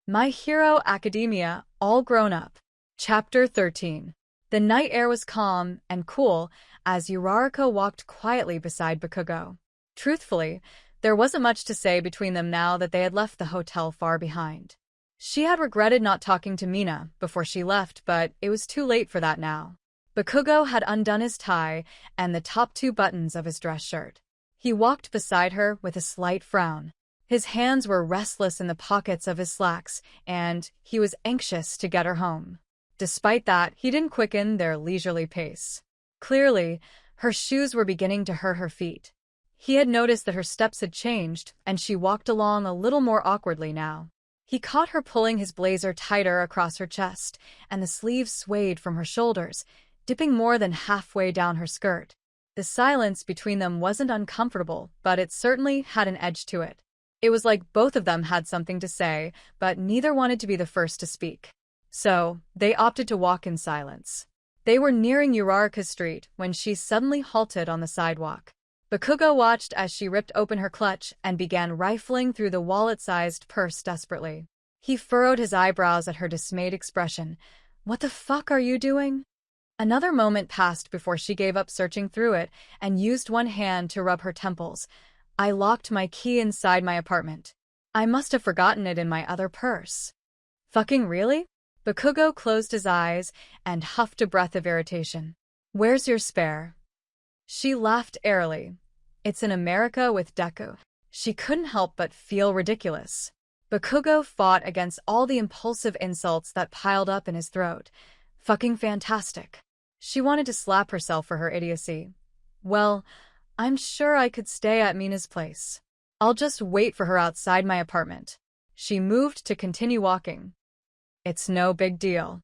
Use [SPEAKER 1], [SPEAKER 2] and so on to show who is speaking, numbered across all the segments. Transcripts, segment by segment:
[SPEAKER 1] My Hero Academia, All Grown Up. Chapter 13. The night air was calm and cool as Uraraka walked quietly beside Bakugou. Truthfully, there wasn't much to say between them now that they had left the hotel far behind. She had regretted not talking to Mina before she left, but it was too late for that now. Bakugou had undone his tie and the top two buttons of his dress shirt. He walked beside her with a slight frown. His hands were restless in the pockets of his slacks, and he was anxious to get her home. Despite that, he didn't quicken their leisurely pace. Clearly, her shoes were beginning to hurt her feet. He had noticed that her steps had changed, and she walked along a little more awkwardly now. He caught her pulling his blazer tighter across her chest, and the sleeves swayed from her shoulders, dipping more than halfway down her skirt. The silence between them wasn't uncomfortable, but it certainly had an edge to it. It was like both of them had something to say, but neither wanted to be the first to speak. So, they opted to walk in silence. They were nearing Uraraka Street when she suddenly halted on the sidewalk. Bakugou watched as she ripped open her clutch and began rifling through the wallet-sized purse desperately. He furrowed his eyebrows at her dismayed expression. "What the fuck are you doing?" Another moment passed before she gave up searching through it and used one hand to rub her temples. "I locked my key inside my apartment. I must have forgotten it in my other purse." "Fucking really?" Bakugou closed his eyes and huffed a breath of irritation. "Where's your spare?" She laughed airily. "It's in America with Deku." She couldn't help but feel ridiculous. Bakugou fought against all the impulsive insults that piled up in his throat. Fucking fantastic. She wanted to slap herself for her idiocy. "Well, I'm sure I could stay at Mina's place. I'll just wait for her outside my apartment." She moved to continue walking. "It's no big deal."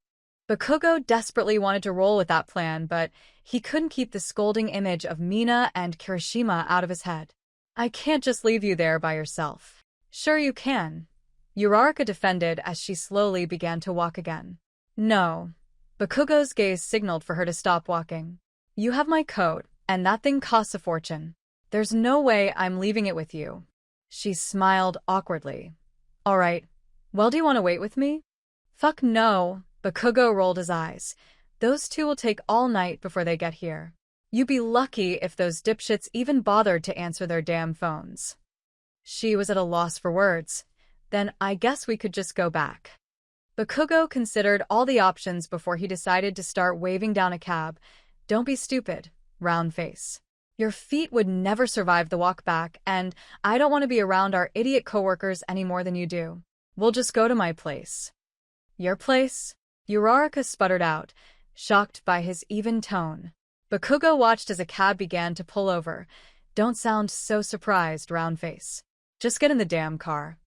[SPEAKER 1] Bakugou desperately wanted to roll with that plan, but he couldn't keep the scolding image of Mina and Kirishima out of his head. "I can't just leave you there by yourself." "Sure you can," Uraraka defended as she slowly began to walk again. "No." Bakugou's gaze signaled for her to stop walking. "You have my coat, and that thing costs a fortune. There's no way I'm leaving it with you." She smiled awkwardly. "All right. Well, do you want to wait with me?" "Fuck no." Bakugou rolled his eyes. "Those two will take all night before they get here. You'd be lucky if those dipshits even bothered to answer their damn phones." She was at a loss for words. "Then I guess we could just go back." Bakugou considered all the options before he decided to start waving down a cab. "Don't be stupid, round face. Your feet would never survive the walk back, and I don't want to be around our idiot coworkers any more than you do. We'll just go to my place." "Your place?" Uraraka sputtered out, shocked by his even tone. Bakugou watched as a cab began to pull over. "Don't sound so surprised, round face. Just get in the damn car."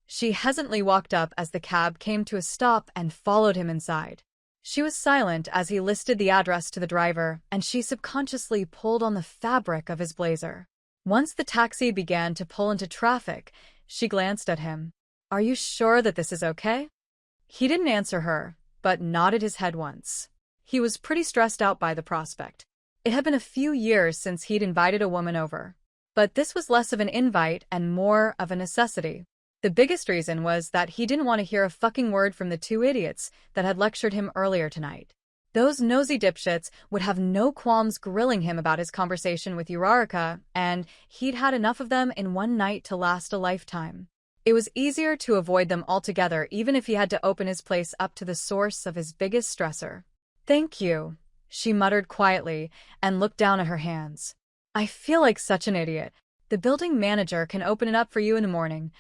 [SPEAKER 1] She hesitantly walked up as the cab came to a stop and followed him inside. She was silent as he listed the address to the driver, and she subconsciously pulled on the fabric of his blazer. Once the taxi began to pull into traffic, she glanced at him. "Are you sure that this is okay?" He didn't answer her, but nodded his head once. He was pretty stressed out by the prospect. It had been a few years since he'd invited a woman over. But this was less of an invite and more of a necessity. The biggest reason was that he didn't want to hear a fucking word from the two idiots that had lectured him earlier tonight. Those nosy dipshits would have no qualms grilling him about his conversation with Uraraka, and he'd had enough of them in one night to last a lifetime. It was easier to avoid them altogether even if he had to open his place up to the source of his biggest stressor. "Thank you," she muttered quietly and looked down at her hands. "I feel like such an idiot. The building manager can open it up for you in the morning."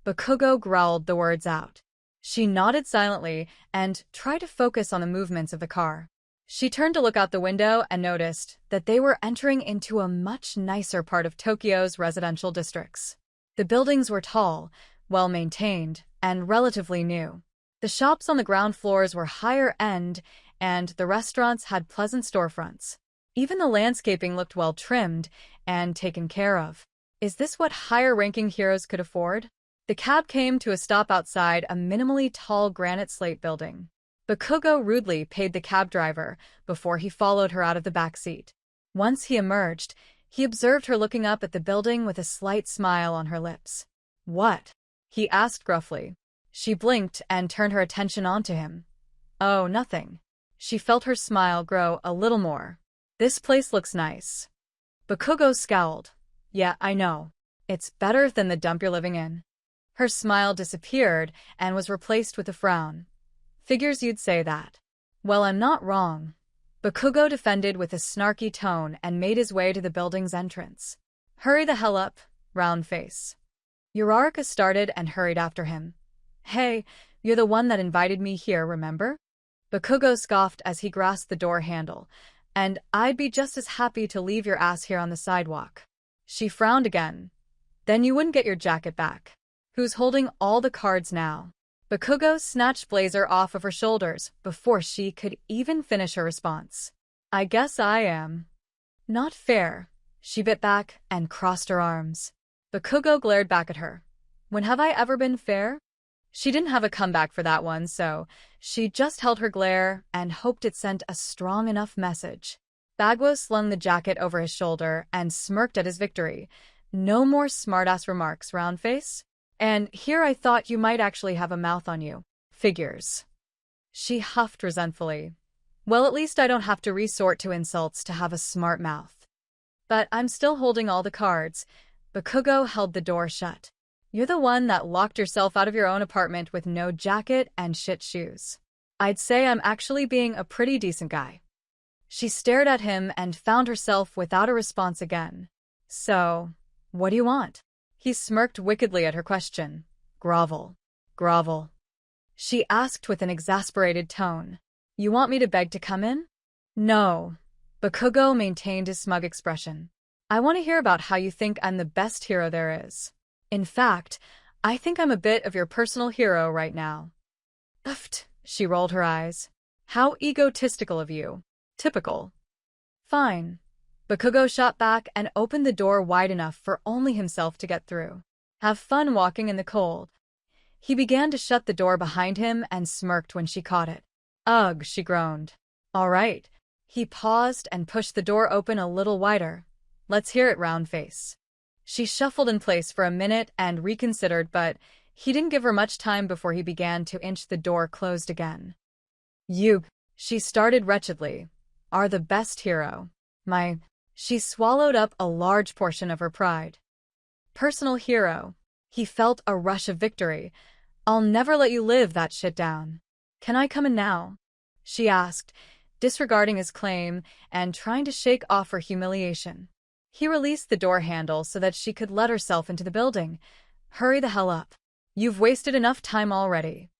[SPEAKER 1] Bakugou growled the words out. She nodded silently and tried to focus on the movements of the car. She turned to look out the window and noticed that they were entering into a much nicer part of Tokyo's residential districts. The buildings were tall, well-maintained, and relatively new. The shops on the ground floors were higher-end, and the restaurants had pleasant storefronts. Even the landscaping looked well-trimmed and taken care of. Is this what higher-ranking heroes could afford? The cab came to a stop outside a minimally tall granite slate building. Bakugou rudely paid the cab driver before he followed her out of the back seat. Once he emerged, he observed her looking up at the building with a slight smile on her lips. "What?" he asked gruffly. She blinked and turned her attention onto him. Oh, nothing. She felt her smile grow a little more. This place looks nice. Bakugou scowled. Yeah, I know. It's better than the dump you're living in. Her smile disappeared and was replaced with a frown. Figures you'd say that. Well, I'm not wrong. Bakugou defended with a snarky tone and made his way to the building's entrance. Hurry the hell up, round face. Uraraka started and hurried after him. Hey, you're the one that invited me here, remember? Bakugou scoffed as he grasped the door handle. And I'd be just as happy to leave your ass here on the sidewalk. She frowned again. Then you wouldn't get your jacket back. Who's holding all the cards now? Bakugou snatched Blazer off of her shoulders before she could even finish her response. I guess I am. Not fair. She bit back and crossed her arms. Bakugou glared back at her. When have I ever been fair? She didn't have a comeback for that one, so she just held her glare and hoped it sent a strong enough message. Bagwo slung the jacket over his shoulder and smirked at his victory. No more smartass remarks, round face. And here I thought you might actually have a mouth on you. Figures. She huffed resentfully. Well, at least I don't have to resort to insults to have a smart mouth. But I'm still holding all the cards. Bakugou held the door shut. You're the one that locked yourself out of your own apartment with no jacket and shit shoes. I'd say I'm actually being a pretty decent guy. She stared at him and found herself without a response again. So, what do you want? He smirked wickedly at her question. Grovel. Grovel. She asked with an exasperated tone. You want me to beg to come in? No. Bakugou maintained his smug expression. I want to hear about how you think I'm the best hero there is. In fact, I think I'm a bit of your personal hero right now. Uffed, she rolled her eyes. How egotistical of you. Typical. Fine. Bakugou shot back and opened the door wide enough for only himself to get through. Have fun walking in the cold. He began to shut the door behind him and smirked when she caught it. Ugh, she groaned. All right. He paused and pushed the door open a little wider. Let's hear it, round face. She shuffled in place for a minute and reconsidered, but he didn't give her much time before he began to inch the door closed again. You, she started wretchedly, are the best hero. She swallowed up a large portion of her pride. Personal hero. He felt a rush of victory. I'll never let you live that shit down. Can I come in now? She asked, disregarding his claim and trying to shake off her humiliation. He released the door handle so that she could let herself into the building. Hurry the hell up. You've wasted enough time already.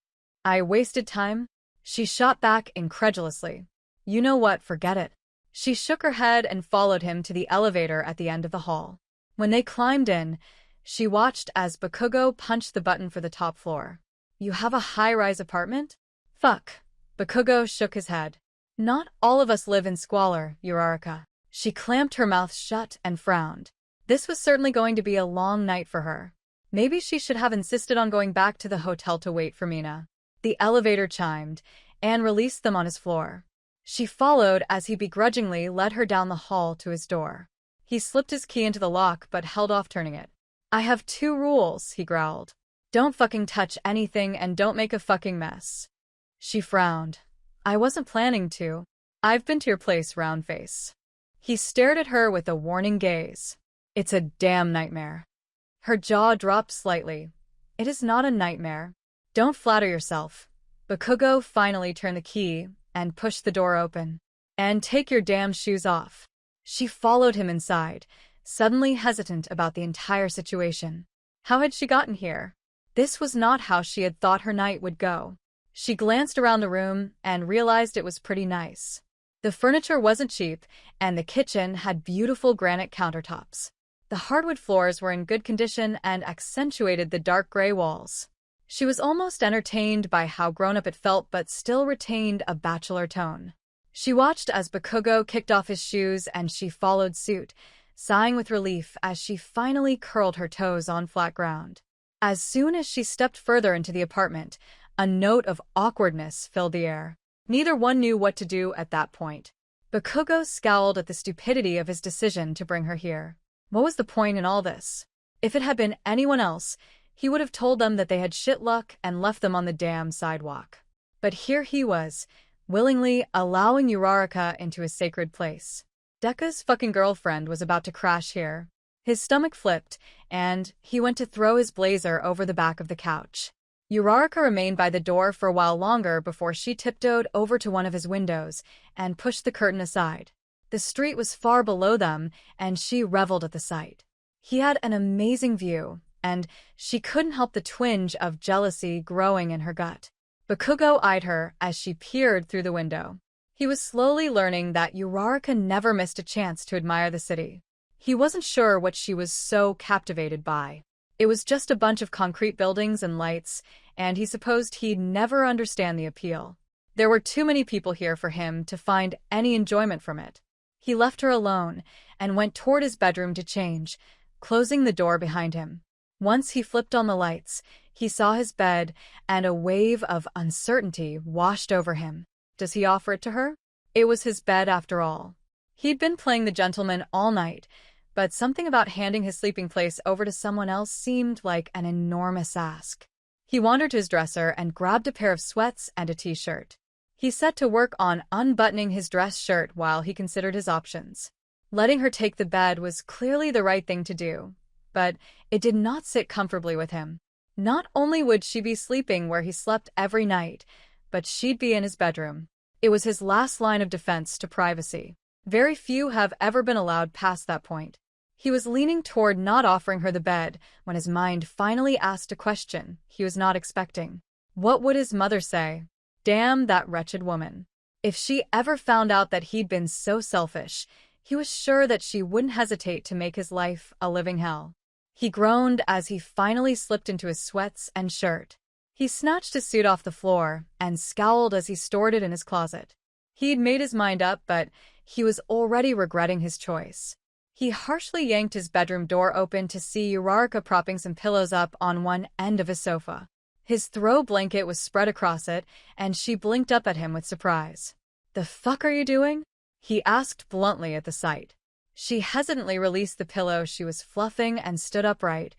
[SPEAKER 1] I wasted time? She shot back incredulously. You know what, forget it. She shook her head and followed him to the elevator at the end of the hall. When they climbed in, she watched as Bakugou punched the button for the top floor. You have a high-rise apartment? Fuck. Bakugou shook his head. Not all of us live in squalor, Uraraka. She clamped her mouth shut and frowned. This was certainly going to be a long night for her. Maybe she should have insisted on going back to the hotel to wait for Mina. The elevator chimed and released them on his floor. She followed as he begrudgingly led her down the hall to his door. He slipped his key into the lock but held off turning it. I have 2 rules, he growled. Don't fucking touch anything and don't make a fucking mess. She frowned. I wasn't planning to. I've been to your place, round face. He stared at her with a warning gaze. It's a damn nightmare. Her jaw dropped slightly. It is not a nightmare. Don't flatter yourself. Bakugou finally turned the key and pushed the door open. And take your damn shoes off. She followed him inside, suddenly hesitant about the entire situation. How had she gotten here? This was not how she had thought her night would go. She glanced around the room and realized it was pretty nice. The furniture wasn't cheap, and the kitchen had beautiful granite countertops. The hardwood floors were in good condition and accentuated the dark gray walls. She was almost entertained by how grown-up it felt but still retained a bachelor tone. She watched as Bakugou kicked off his shoes and she followed suit, sighing with relief as she finally curled her toes on flat ground. As soon as she stepped further into the apartment, a note of awkwardness filled the air. Neither one knew what to do at that point. Bakugou scowled at the stupidity of his decision to bring her here. What was the point in all this? If it had been anyone else, He would have told them that they had shit luck and left them on the damn sidewalk. But here he was, willingly allowing Uraraka into his sacred place. Dekka's fucking girlfriend was about to crash here. His stomach flipped, and he went to throw his blazer over the back of the couch. Uraraka remained by the door for a while longer before she tiptoed over to one of his windows and pushed the curtain aside. The street was far below them, and she reveled at the sight. He had an amazing view, and she couldn't help the twinge of jealousy growing in her gut. Bakugou eyed her as she peered through the window. He was slowly learning that Uraraka never missed a chance to admire the city. He wasn't sure what she was so captivated by. It was just a bunch of concrete buildings and lights, and he supposed he'd never understand the appeal. There were too many people here for him to find any enjoyment from it. He left her alone and went toward his bedroom to change, closing the door behind him. Once he flipped on the lights, he saw his bed, and a wave of uncertainty washed over him. Does he offer it to her? It was his bed after all. He'd been playing the gentleman all night, but something about handing his sleeping place over to someone else seemed like an enormous ask. He wandered to his dresser and grabbed a pair of sweats and a t-shirt. He set to work on unbuttoning his dress shirt while he considered his options. Letting her take the bed was clearly the right thing to do, but it did not sit comfortably with him. Not only would she be sleeping where he slept every night, but she'd be in his bedroom. It was his last line of defense to privacy. Very few have ever been allowed past that point. He was leaning toward not offering her the bed when his mind finally asked a question he was not expecting. What would his mother say? Damn that wretched woman. If she ever found out that he'd been so selfish, he was sure that she wouldn't hesitate to make his life a living hell. He groaned as he finally slipped into his sweats and shirt. He snatched his suit off the floor and scowled as he stored it in his closet. He'd made his mind up, but he was already regretting his choice. He harshly yanked his bedroom door open to see Uraraka propping some pillows up on one end of his sofa. His throw blanket was spread across it, and she blinked up at him with surprise. "The fuck are you doing?" he asked bluntly at the sight. She hesitantly released the pillow she was fluffing and stood upright.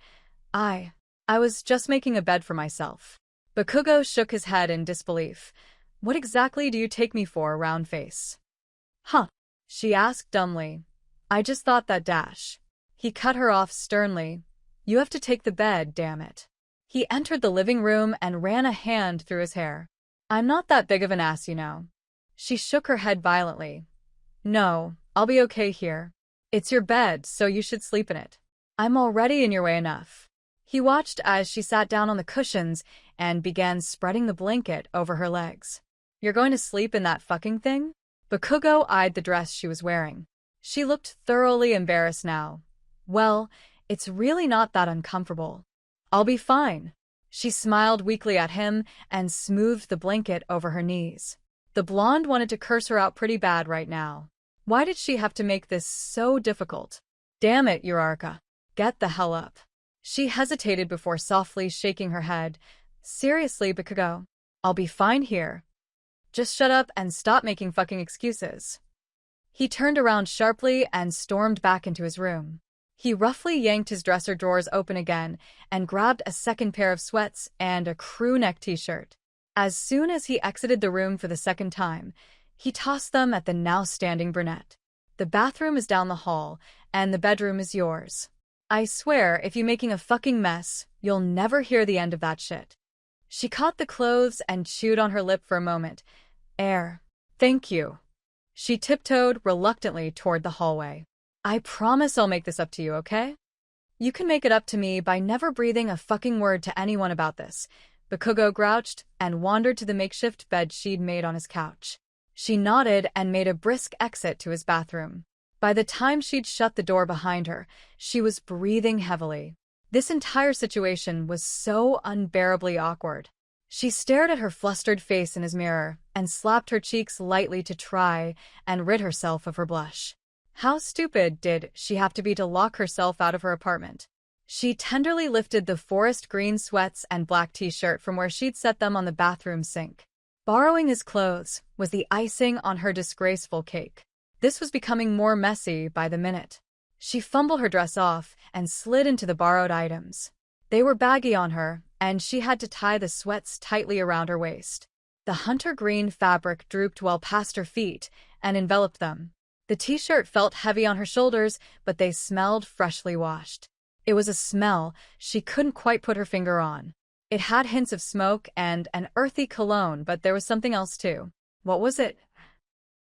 [SPEAKER 1] I was just making a bed for myself." Bakugou shook his head in disbelief. "What exactly do you take me for, round face?" "Huh?" she asked dumbly. "I just thought that dash." He cut her off sternly. "You have to take the bed, damn it." He entered the living room and ran a hand through his hair. "I'm not that big of an ass, you know." She shook her head violently. "No, I'll be okay here. It's your bed, so you should sleep in it. I'm already in your way enough." He watched as she sat down on the cushions and began spreading the blanket over her legs. "You're going to sleep in that fucking thing?" Bakugou eyed the dress she was wearing. She looked thoroughly embarrassed now. "Well, it's really not that uncomfortable. I'll be fine." She smiled weakly at him and smoothed the blanket over her knees. The blonde wanted to curse her out pretty bad right now. Why did she have to make this so difficult? Damn it, Uraraka. Get the hell up. She hesitated before softly shaking her head. "Seriously, Bakugou, I'll be fine here. Just shut up and stop making fucking excuses." He turned around sharply and stormed back into his room. He roughly yanked his dresser drawers open again and grabbed a second pair of sweats and a crew neck t-shirt. As soon as he exited the room for the second time, he tossed them at the now standing brunette. "The bathroom is down the hall, and the bedroom is yours. I swear, if you're making a fucking mess, you'll never hear the end of that shit." She caught the clothes and chewed on her lip for a moment. Thank you." She tiptoed reluctantly toward the hallway. "I promise I'll make this up to you, okay? You can make it up to me by never breathing a fucking word to anyone about this." Bakugou grouched and wandered to the makeshift bed she'd made on his couch. She nodded and made a brisk exit to his bathroom. By the time she'd shut the door behind her, she was breathing heavily. This entire situation was so unbearably awkward. She stared at her flustered face in his mirror and slapped her cheeks lightly to try and rid herself of her blush. How stupid did she have to be to lock herself out of her apartment? She tenderly lifted the forest green sweats and black t-shirt from where she'd set them on the bathroom sink. Borrowing his clothes was the icing on her disgraceful cake. This was becoming more messy by the minute. She fumbled her dress off and slid into the borrowed items. They were baggy on her, and she had to tie the sweats tightly around her waist. The hunter green fabric drooped well past her feet and enveloped them. The t-shirt felt heavy on her shoulders, but they smelled freshly washed. It was a smell she couldn't quite put her finger on. It had hints of smoke and an earthy cologne, but there was something else too. What was it?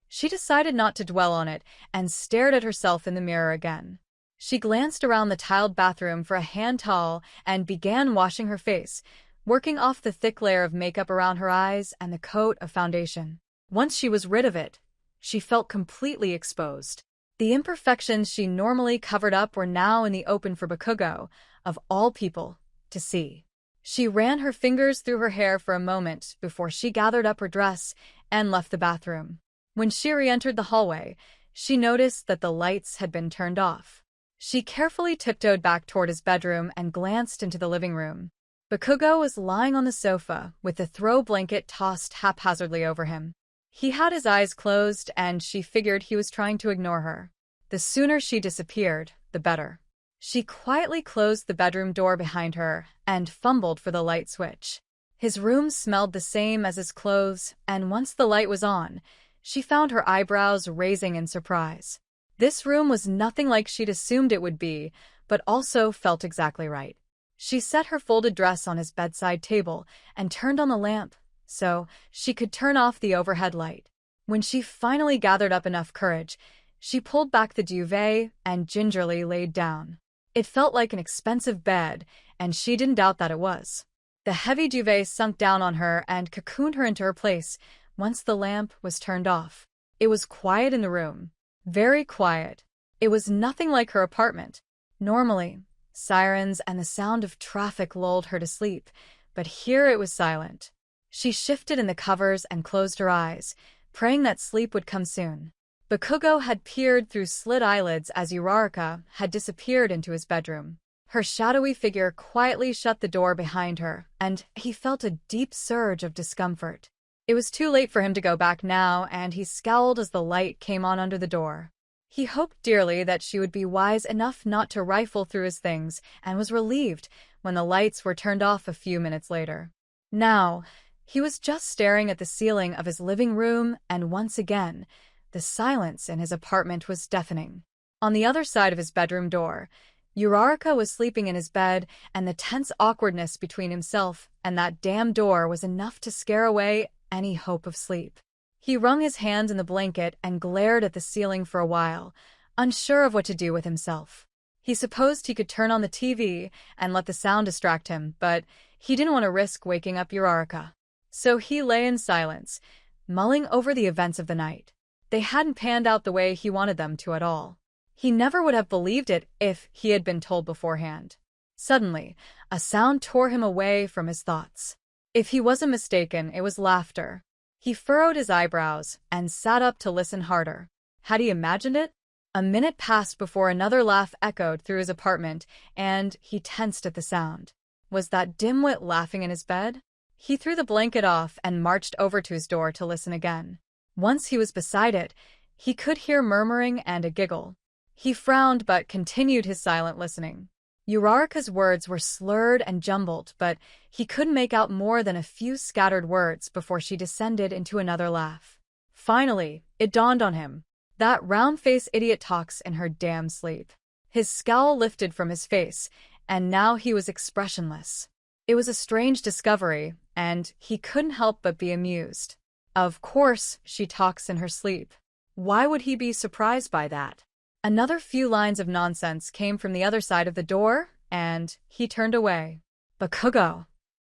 [SPEAKER 1] She decided not to dwell on it and stared at herself in the mirror again. She glanced around the tiled bathroom for a hand towel and began washing her face, working off the thick layer of makeup around her eyes and the coat of foundation. Once she was rid of it, she felt completely exposed. The imperfections she normally covered up were now in the open for Bakugou, of all people, to see. She ran her fingers through her hair for a moment before she gathered up her dress and left the bathroom. When she re-entered the hallway, she noticed that the lights had been turned off. She carefully tiptoed back toward his bedroom and glanced into the living room. Bakugou was lying on the sofa with the throw blanket tossed haphazardly over him. He had his eyes closed, and she figured he was trying to ignore her. The sooner she disappeared, the better. She quietly closed the bedroom door behind her and fumbled for the light switch. His room smelled the same as his clothes, and once the light was on, she found her eyebrows raising in surprise. This room was nothing like she'd assumed it would be, but also felt exactly right. She set her folded dress on his bedside table and turned on the lamp so she could turn off the overhead light. When she finally gathered up enough courage, she pulled back the duvet and gingerly laid down. It felt like an expensive bed, and she didn't doubt that it was. The heavy duvet sunk down on her and cocooned her into her place once the lamp was turned off. It was quiet in the room. Very quiet. It was nothing like her apartment. Normally, sirens and the sound of traffic lulled her to sleep, but here it was silent. She shifted in the covers and closed her eyes, praying that sleep would come soon. Bakugou had peered through slit eyelids as Uraraka had disappeared into his bedroom. Her shadowy figure quietly shut the door behind her, and he felt a deep surge of discomfort. It was too late for him to go back now, and he scowled as the light came on under the door. He hoped dearly that she would be wise enough not to rifle through his things, and was relieved when the lights were turned off a few minutes later. Now, he was just staring at the ceiling of his living room, and once again, the silence in his apartment was deafening. On the other side of his bedroom door, Uraraka was sleeping in his bed, and the tense awkwardness between himself and that damn door was enough to scare away any hope of sleep. He wrung his hands in the blanket and glared at the ceiling for a while, unsure of what to do with himself. He supposed he could turn on the TV and let the sound distract him, but he didn't want to risk waking up Uraraka. So he lay in silence, mulling over the events of the night. They hadn't panned out the way he wanted them to at all. He never would have believed it if he had been told beforehand. Suddenly, a sound tore him away from his thoughts. If he wasn't mistaken, it was laughter. He furrowed his eyebrows and sat up to listen harder. Had he imagined it? A minute passed before another laugh echoed through his apartment, and he tensed at the sound. Was that dimwit laughing in his bed? He threw the blanket off and marched over to his door to listen again. Once he was beside it, he could hear murmuring and a giggle. He frowned but continued his silent listening. Uraraka's words were slurred and jumbled, but he couldn't make out more than a few scattered words before she descended into another laugh. Finally, it dawned on him. That round-faced idiot talks in her damn sleep. His scowl lifted from his face, and now he was expressionless. It was a strange discovery, and he couldn't help but be amused. Of course, she talks in her sleep. Why would he be surprised by that? Another few lines of nonsense came from the other side of the door, and he turned away. Bakugou.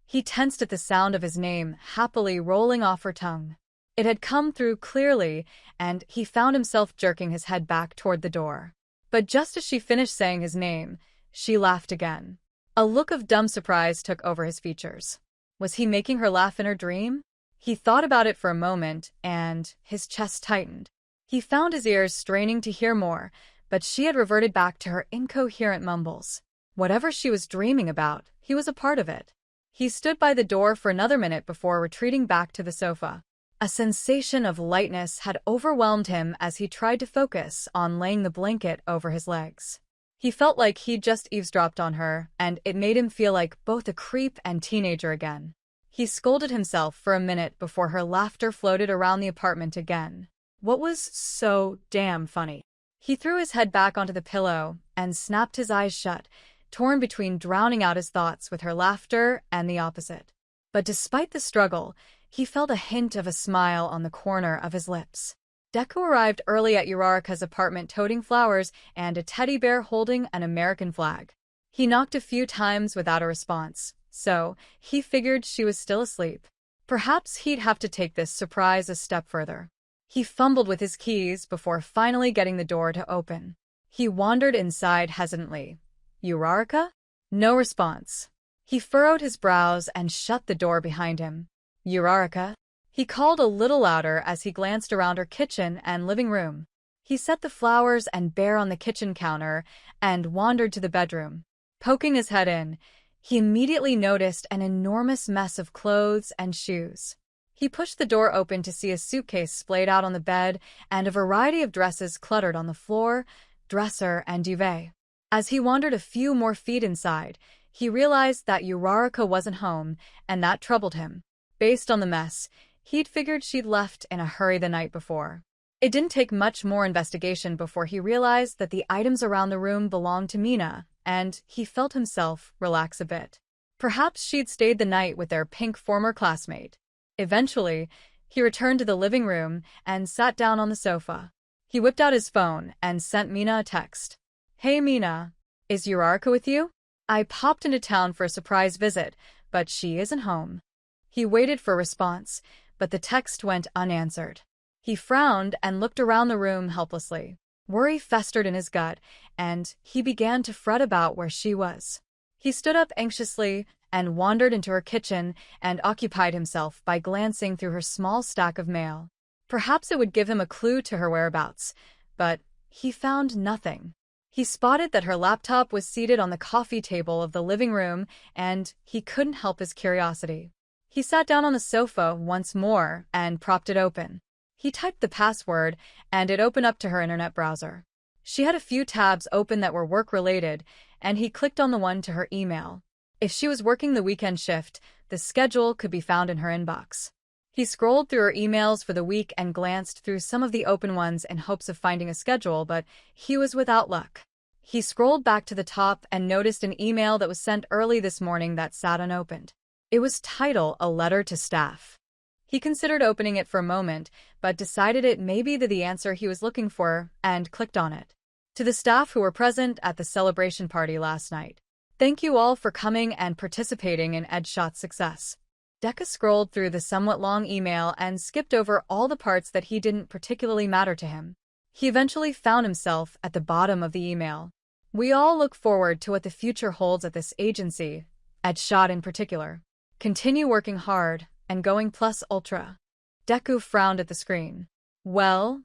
[SPEAKER 1] He tensed at the sound of his name happily rolling off her tongue. It had come through clearly, and he found himself jerking his head back toward the door. But just as she finished saying his name, she laughed again. A look of dumb surprise took over his features. Was he making her laugh in her dream? He thought about it for a moment, and his chest tightened. He found his ears straining to hear more, but she had reverted back to her incoherent mumbles. Whatever she was dreaming about, he was a part of it. He stood by the door for another minute before retreating back to the sofa. A sensation of lightness had overwhelmed him as he tried to focus on laying the blanket over his legs. He felt like he'd just eavesdropped on her, and it made him feel like both a creep and teenager again. He scolded himself for a minute before her laughter floated around the apartment again. What was so damn funny? He threw his head back onto the pillow and snapped his eyes shut, torn between drowning out his thoughts with her laughter and the opposite. But despite the struggle, he felt a hint of a smile on the corner of his lips. Deku arrived early at Uraraka's apartment toting flowers and a teddy bear holding an American flag. He knocked a few times without a response, so he figured she was still asleep. Perhaps he'd have to take this surprise a step further. He fumbled with his keys before finally getting the door to open. He wandered inside hesitantly. Uraraka? No response. He furrowed his brows and shut the door behind him. Uraraka? He called a little louder as he glanced around her kitchen and living room. He set the flowers and bear on the kitchen counter and wandered to the bedroom. Poking his head in, he immediately noticed an enormous mess of clothes and shoes. He pushed the door open to see a suitcase splayed out on the bed and a variety of dresses cluttered on the floor, dresser, and duvet. As he wandered a few more feet inside, he realized that Uraraka wasn't home, and that troubled him. Based on the mess, he'd figured she'd left in a hurry the night before. It didn't take much more investigation before he realized that the items around the room belonged to Mina, and he felt himself relax a bit. Perhaps she'd stayed the night with their pink former classmate. Eventually, he returned to the living room and sat down on the sofa. He whipped out his phone and sent Mina a text. Hey Mina, is Uraraka with you? I popped into town for a surprise visit, but she isn't home. He waited for a response, but the text went unanswered. He frowned and looked around the room helplessly. Worry festered in his gut, and he began to fret about where she was. He stood up anxiously and wandered into her kitchen and occupied himself by glancing through her small stack of mail. Perhaps it would give him a clue to her whereabouts, but he found nothing. He spotted that her laptop was seated on the coffee table of the living room, and he couldn't help his curiosity. He sat down on the sofa once more and propped it open. He typed the password, and it opened up to her internet browser. She had a few tabs open that were work-related, and he clicked on the one to her email. If she was working the weekend shift, the schedule could be found in her inbox. He scrolled through her emails for the week and glanced through some of the open ones in hopes of finding a schedule, but he was without luck. He scrolled back to the top and noticed an email that was sent early this morning that sat unopened. It was titled A Letter to Staff. He considered opening it for a moment, but decided it may be the answer he was looking for and clicked on it. To the staff who were present at the celebration party last night. Thank you all for coming and participating in Edshot's success. Deku scrolled through the somewhat long email and skipped over all the parts that he didn't particularly matter to him. He eventually found himself at the bottom of the email. We all look forward to what the future holds at this agency, Edshot in particular. Continue working hard and going plus ultra. Deku frowned at the screen. Well,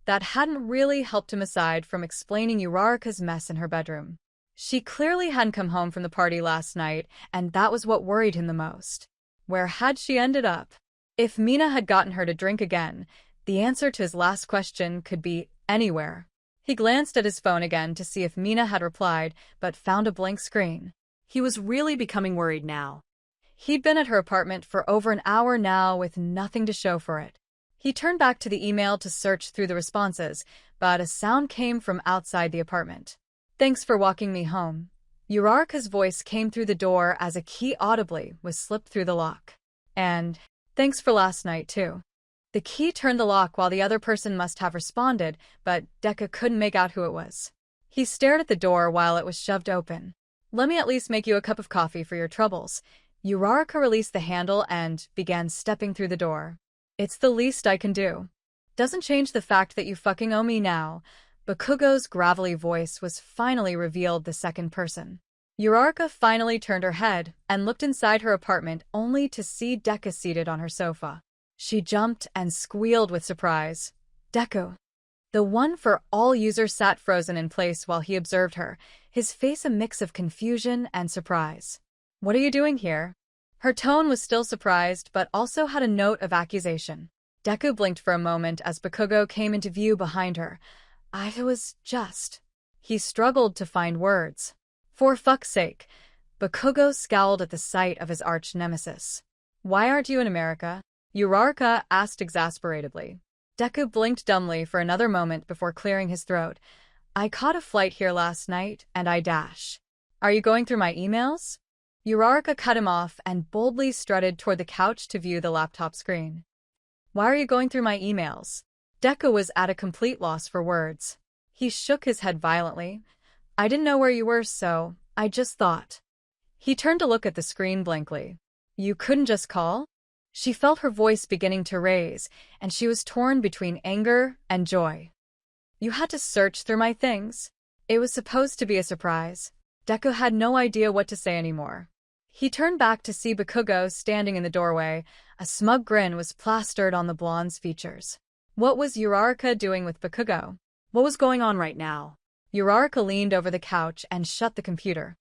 [SPEAKER 1] that hadn't really helped him aside from explaining Uraraka's mess in her bedroom. She clearly hadn't come home from the party last night, and that was what worried him the most. Where had she ended up? If Mina had gotten her to drink again, the answer to his last question could be anywhere. He glanced at his phone again to see if Mina had replied, but found a blank screen.
[SPEAKER 2] He was really becoming worried now.
[SPEAKER 1] He'd been at her apartment for over an hour now with nothing to show for it. He turned back to the email to search through the responses, but a sound came from outside the apartment. Thanks for walking me home. Uraraka's voice came through the door as a key audibly was slipped through the lock. And thanks for last night, too. The key turned the lock while the other person must have responded, but Deku couldn't make out who it was. He stared at the door while it was shoved open. Let me at least make you a cup of coffee for your troubles. Uraraka released the handle and began stepping through the door. It's the least I can do. Doesn't change the fact that you fucking owe me now. Bakugou's gravelly voice was finally revealed the second person. Uraraka finally turned her head and looked inside her apartment only to see Deku seated on her sofa. She jumped and squealed with surprise. Deku. The one for all users sat frozen in place while he observed her, his face a mix of confusion and surprise. What are you doing here? Her tone was still surprised, but also had a note of accusation. Deku blinked for a moment as Bakugou came into view behind her. I was just... He struggled to find words. For fuck's sake. Bakugou scowled at the sight of his arch-nemesis. Why aren't you in America? Uraraka asked exasperatedly. Deku blinked dumbly for another moment before clearing his throat. I caught a flight here last night, and I dash. Are you going through my emails? Uraraka cut him off and boldly strutted toward the couch to view the laptop screen. Why are you going through my emails? Deku was at a complete loss for words. He shook his head violently. I didn't know where you were, so I just thought. He turned to look at the screen blankly. You couldn't just call? She felt her voice beginning to raise, and she was torn between anger and joy. You had to search through my things. It was supposed to be a surprise. Deku had no idea what to say anymore. He turned back to see Bakugou standing in the doorway. A smug grin was plastered on the blonde's features. What was Uraraka doing with Bakugou?
[SPEAKER 2] What was going on right now?
[SPEAKER 1] Uraraka leaned over the couch and shut the computer.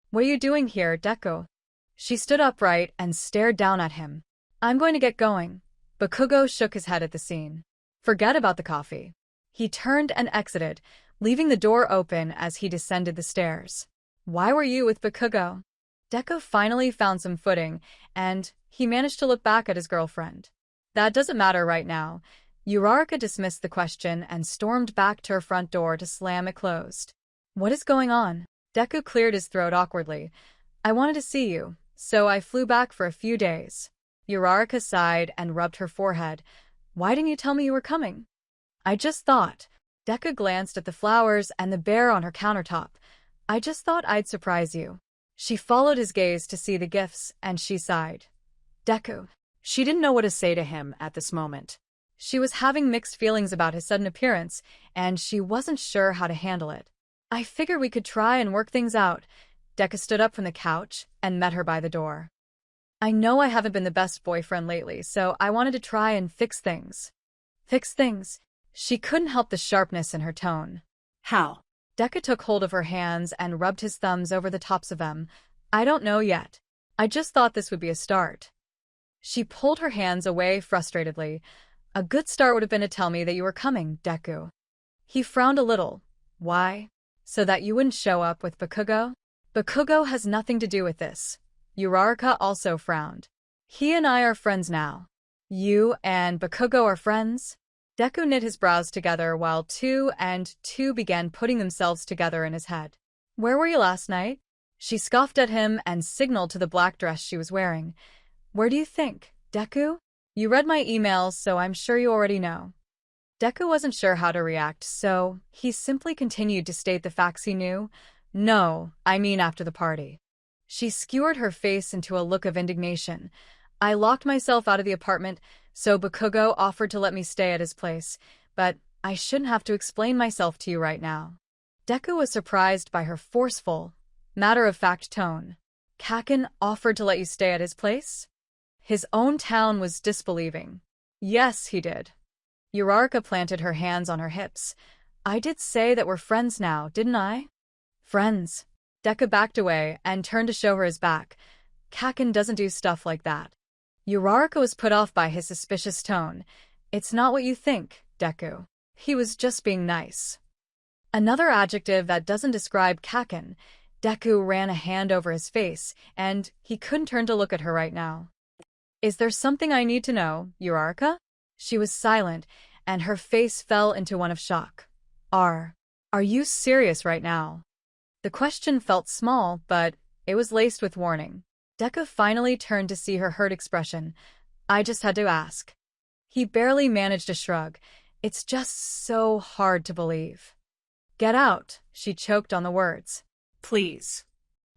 [SPEAKER 1] What are you doing here, Deku? She stood upright and stared down at him. I'm going to get going. Bakugou shook his head at the scene. Forget about the coffee. He turned and exited, leaving the door open as he descended the stairs. Why were you with Bakugou? Deku finally found some footing, and he managed to look back at his girlfriend. That doesn't matter right now. Uraraka dismissed the question and stormed back to her front door to slam it closed. What is going on? Deku cleared his throat awkwardly. I wanted to see you, so I flew back for a few days. Uraraka sighed and rubbed her forehead. Why didn't you tell me you were coming? I just thought. Deku glanced at the flowers and the bear on her countertop. I just thought I'd surprise you. She followed his gaze to see the gifts, and she sighed. Deku.
[SPEAKER 2] She didn't know what to say to him at this moment.
[SPEAKER 1] She was having mixed feelings about his sudden appearance, and she wasn't sure how to handle it. I figured we could try and work things out. Deku stood up from the couch and met her by the door. I know I haven't been the best boyfriend lately, so I wanted to try and fix things. Fix things? She couldn't help the sharpness in her tone.
[SPEAKER 2] How?
[SPEAKER 1] Deku took hold of her hands and rubbed his thumbs over the tops of them. I don't know yet. I just thought this would be a start. She pulled her hands away frustratedly. A good start would have been to tell me that you were coming, Deku. He frowned a little. Why? So that you wouldn't show up with Bakugou? Bakugou has nothing to do with this. Uraraka also frowned. He and I are friends now. You and Bakugou are friends? Deku knit his brows together while two and two began putting themselves together in his head. Where were you last night? She scoffed at him and signaled to the black dress she was wearing. Where do you think, Deku? You read my emails, so I'm sure you already know. Deku wasn't sure how to react, so he simply continued to state the facts he knew. No, I mean after the party. She skewered her face into a look of indignation. I locked myself out of the apartment, so Bakugou offered to let me stay at his place, but I shouldn't have to explain myself to you right now. Deku was surprised by her forceful, matter-of-fact tone. Kaken offered to let you stay at his place? His own town was disbelieving. Yes, he did. Uraraka planted her hands on her hips. I did say that we're friends now, didn't I? Friends. Deku backed away and turned to show her his back. Kaken doesn't do stuff like that. Uraraka was put off by his suspicious tone. It's not what you think, Deku. He was just being nice. Another adjective that doesn't describe Kaken. Deku ran a hand over his face, and he couldn't turn to look at her right now. Is there something I need to know, Uraraka? She was silent, and her face fell into one of shock. Are you serious right now? The question felt small, but it was laced with warning. Deku finally turned to see her hurt expression. I just had to ask. He barely managed a shrug. It's just so hard to believe. Get out, she choked on the words.
[SPEAKER 2] Please.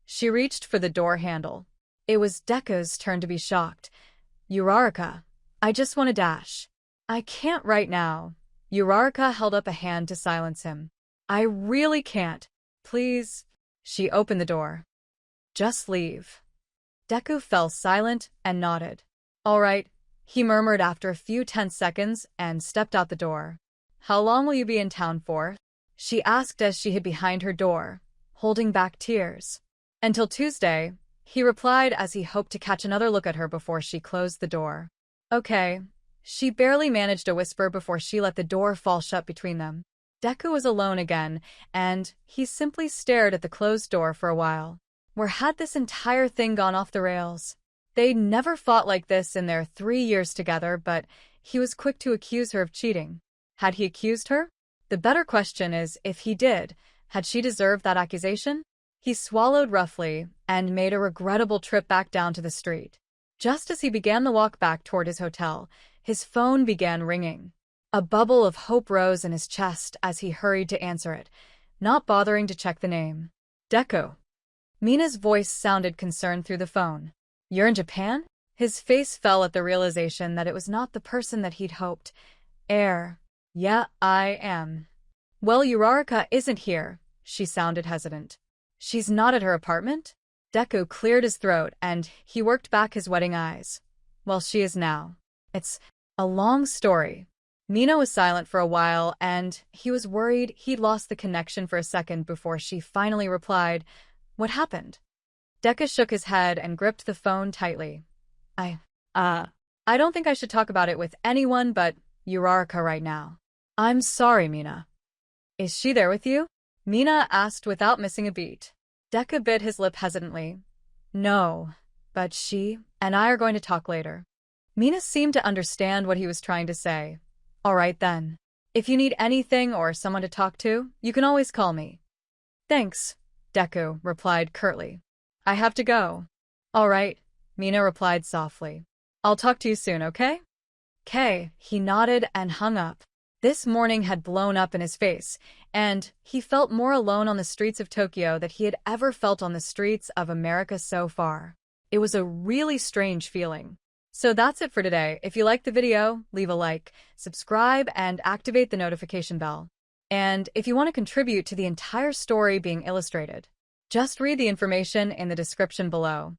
[SPEAKER 1] She reached for the door handle. It was Deku's turn to be shocked. Uraraka, I just want to dash. I can't right now. Uraraka held up a hand to silence him. I really can't. Please. She opened the door. Just leave. Deku fell silent and nodded. All right, he murmured after a few tense seconds and stepped out the door. How long will you be in town for? She asked as she hid behind her door, holding back tears. Until Tuesday, he replied as he hoped to catch another look at her before she closed the door. Okay. She barely managed a whisper before she let the door fall shut between them. Deku was alone again, and he simply stared at the closed door for a while. Where had this entire thing gone off the rails? They'd never fought like this in their 3 years together, but he was quick to accuse her of cheating. Had he accused her? The better question is, if he did, had she deserved that accusation? He swallowed roughly and made a regrettable trip back down to the street. Just as he began the walk back toward his hotel, his phone began ringing. A bubble of hope rose in his chest as he hurried to answer it, not bothering to check the name. Deku. Mina's voice sounded concerned through the phone. You're in Japan? His face fell at the realization that it was not the person that he'd hoped. Yeah, I am. Well, Uraraka isn't here, she sounded hesitant. She's not at her apartment? Deku cleared his throat and he worked back his wetting eyes. Well, she is now. It's a long story. Mina was silent for a while and he was worried he'd lost the connection for a second before she finally replied, What happened? Deku shook his head and gripped the phone tightly. I don't think I should talk about it with anyone but Uraraka right now. I'm sorry, Mina. Is she there with you? Mina asked without missing a beat. Deku bit his lip hesitantly. No, but she and I are going to talk later. Mina seemed to understand what he was trying to say. All right then. If you need anything or someone to talk to, you can always call me. Thanks, Deku replied curtly. I have to go. All right, Mina replied softly. I'll talk to you soon, okay? K, he nodded and hung up. This morning had blown up in his face, and he felt more alone on the streets of Tokyo than he had ever felt on the streets of America so far. It was a really strange feeling. So that's it for today. If you liked the video, leave a like, subscribe, and activate the notification bell. And if you want to contribute to the entire story being illustrated, just read the information in the description below.